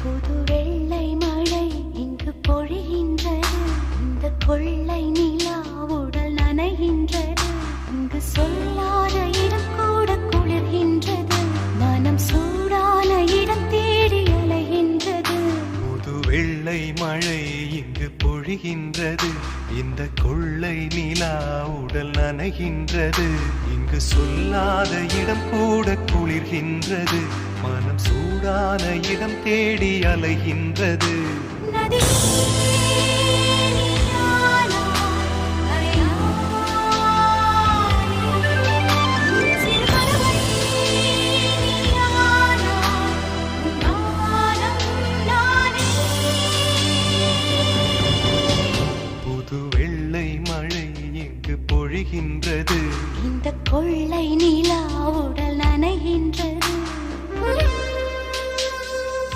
புது வெள்ளை மழை இங்கு பொழிகின்றது. இந்த கொள்ளை நிலா உடல் நனைகின்றது. இங்கு சொல்லாத இடம் கூட குளிர்கின்றது. மனம் சூடான இடம் தேடி அலைகின்றது. புது வெள்ளை மழை இங்கு பொழிகின்றது. இந்த கொள்ளை நிலா உடல் நனைகின்றது. இங்கு சொல்லாத இடம் கூட குளிர்கின்றது. மனம் சூடான இடம் தேடி அலைகின்றது. நதி